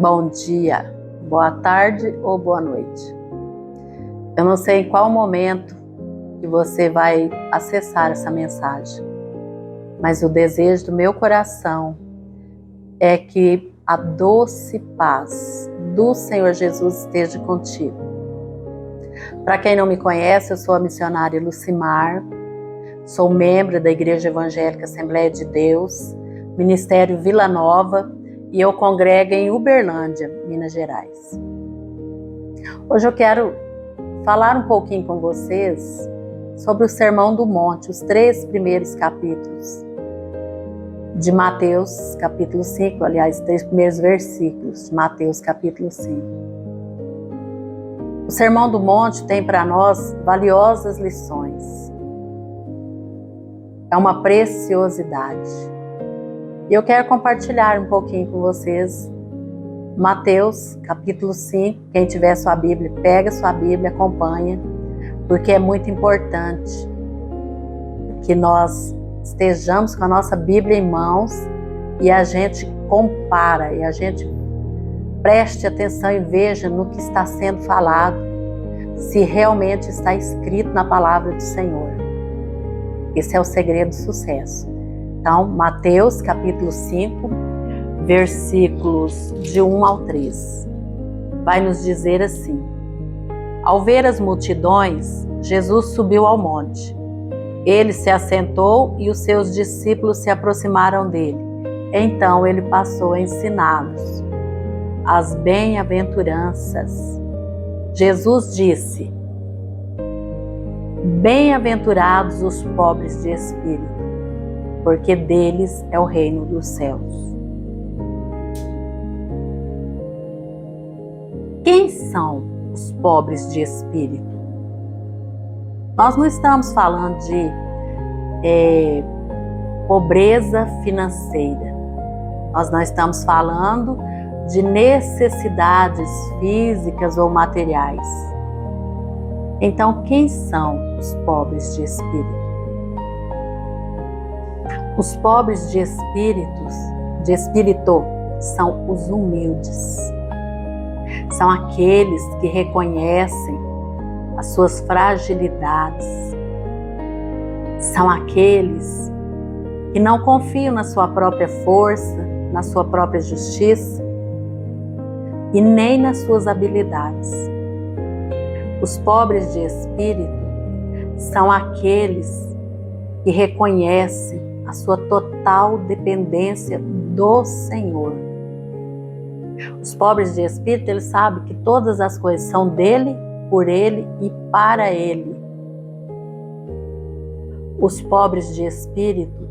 Bom dia, boa tarde ou boa noite. Eu não sei em qual momento que você vai acessar essa mensagem, mas o desejo do meu coração é que a doce paz do Senhor Jesus esteja contigo. Para quem não me conhece, eu sou a missionária Lucimar, sou membro da Igreja Evangélica Assembleia de Deus, Ministério Vila Nova, e eu congrego em Uberlândia, Minas Gerais. Hoje eu quero falar um pouquinho com vocês sobre o Sermão do Monte, os 3 primeiros capítulos de Mateus, capítulo 5, aliás, 3 primeiros versículos de Mateus, capítulo 5. O Sermão do Monte tem para nós valiosas lições. É uma preciosidade. E eu quero compartilhar um pouquinho com vocês Mateus, capítulo 5. Quem tiver sua Bíblia, pega sua Bíblia, acompanha, porque é muito importante que nós estejamos com a nossa Bíblia em mãos e a gente compara, e a gente preste atenção e veja no que está sendo falado, se realmente está escrito na palavra do Senhor. Esse é o segredo do sucesso. Então, Mateus capítulo 5, versículos de 1 ao 3. Vai nos dizer assim: Ao ver as multidões, Jesus subiu ao monte. Ele se assentou e os seus discípulos se aproximaram dele. Então ele passou a ensiná-los as bem-aventuranças. Jesus disse: Bem-aventurados os pobres de espírito, porque deles é o reino dos céus. Quem são os pobres de espírito? Nós não estamos falando de pobreza financeira. Nós não estamos falando de necessidades físicas ou materiais. Então, quem são os pobres de espírito? Os pobres de espírito são os humildes. São aqueles que reconhecem as suas fragilidades. São aqueles que não confiam na sua própria força, na sua própria justiça e nem nas suas habilidades. Os pobres de espírito são aqueles que reconhecem a sua total dependência do Senhor. Os pobres de espírito, eles sabem que todas as coisas são dele, por ele e para ele. Os pobres de espírito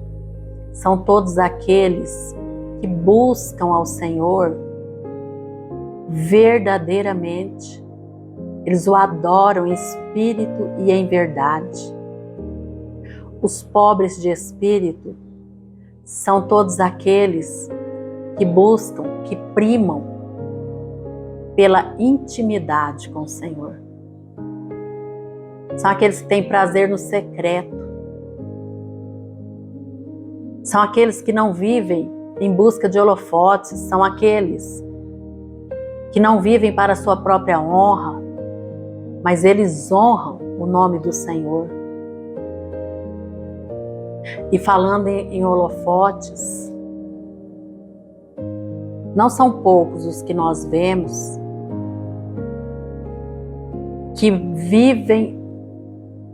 são todos aqueles que buscam ao Senhor verdadeiramente. Eles o adoram em espírito e em verdade. Os pobres de espírito são todos aqueles que buscam, que primam pela intimidade com o Senhor. São aqueles que têm prazer no secreto. São aqueles que não vivem em busca de holofotes. São aqueles que não vivem para a sua própria honra, mas eles honram o nome do Senhor. E falando em holofotes, não são poucos os que nós vemos que vivem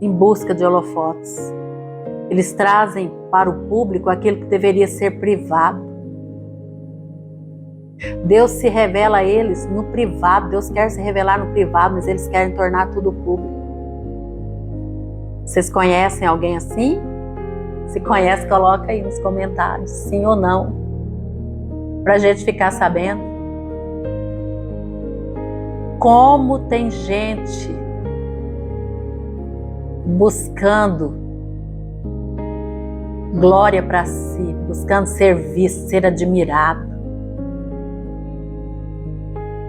em busca de holofotes. Eles trazem para o público aquilo que deveria ser privado. Deus se revela a eles no privado. Deus quer se revelar no privado, mas eles querem tornar tudo público. Vocês conhecem alguém assim? Se conhece, coloca aí nos comentários, sim ou não, para a gente ficar sabendo. Como tem gente buscando glória para si, buscando ser visto, ser admirado.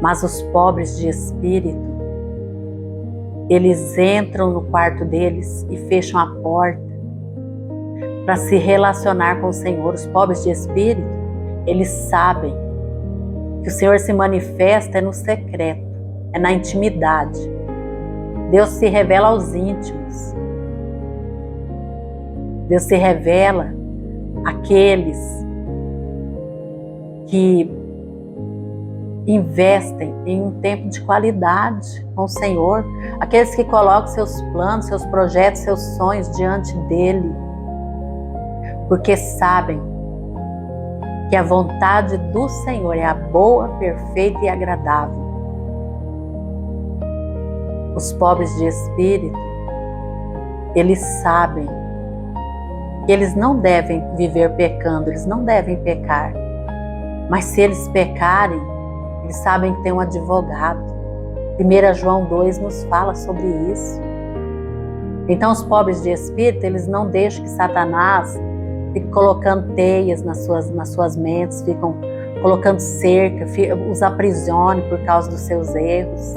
Mas os pobres de espírito, eles entram no quarto deles e fecham a porta para se relacionar com o Senhor. Os pobres de espírito, eles sabem que o Senhor se manifesta é no secreto, é na intimidade. Deus se revela aos íntimos. Deus se revela àqueles que investem em um tempo de qualidade com o Senhor, aqueles que colocam seus planos, seus projetos, seus sonhos diante dele, porque sabem que a vontade do Senhor é a boa, perfeita e agradável. Os pobres de espírito, eles sabem que eles não devem viver pecando, eles não devem pecar, mas se eles pecarem, eles sabem que tem um advogado. 1 João 2 nos fala sobre isso. Então os pobres de espírito, eles não deixam que Satanás fique colocando teias nas suas mentes, ficam colocando cerca, os aprisione por causa dos seus erros,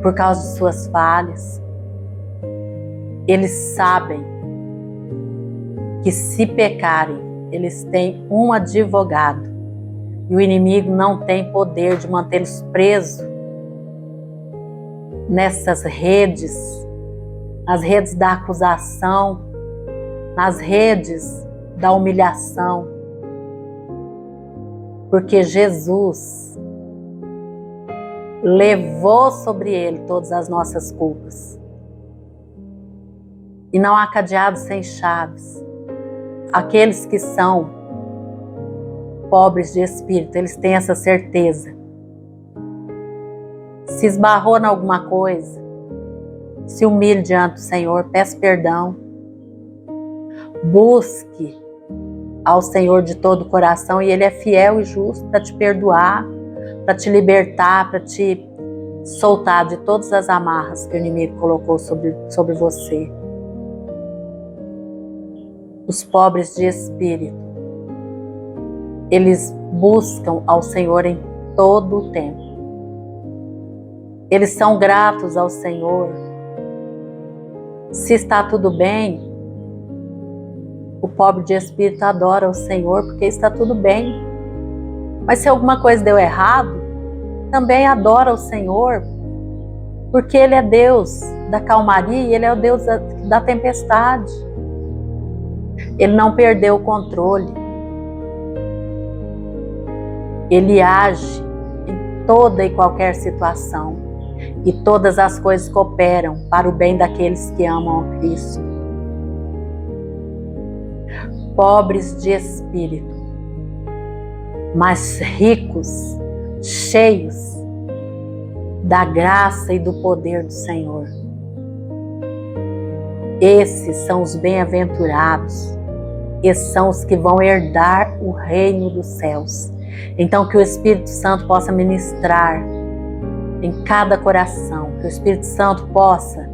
por causa de suas falhas. Eles sabem que se pecarem, eles têm um advogado e o inimigo não tem poder de mantê-los presos nessas redes, nas redes da acusação, nas redes da humilhação, porque Jesus levou sobre ele todas as nossas culpas. E não há cadeado sem chaves. Aqueles que são pobres de espírito, eles têm essa certeza. Se esbarrou em alguma coisa, se humilhe diante do Senhor, peça perdão. Busque ao Senhor de todo o coração e Ele é fiel e justo para te perdoar, para te libertar, para te soltar de todas as amarras que o inimigo colocou sobre você. Os pobres de espírito, eles buscam ao Senhor em todo o tempo. Eles são gratos ao Senhor. Se está tudo bem, o pobre de espírito adora o Senhor porque está tudo bem. Mas se alguma coisa deu errado, também adora o Senhor, porque Ele é Deus da calmaria e Ele é o Deus da tempestade. Ele não perdeu o controle. Ele age em toda e qualquer situação. E todas as coisas cooperam para o bem daqueles que amam a Cristo. Pobres de espírito, mas ricos, cheios da graça e do poder do Senhor. Esses são os bem-aventurados. Esses são os que vão herdar o reino dos céus. Então que o Espírito Santo possa ministrar em cada coração, que o Espírito Santo possa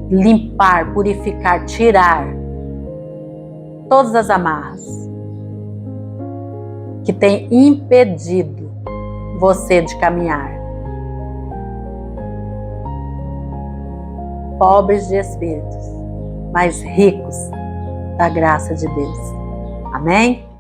limpar, purificar, tirar todas as amarras que têm impedido você de caminhar. Pobres de espíritos, mas ricos da graça de Deus. Amém?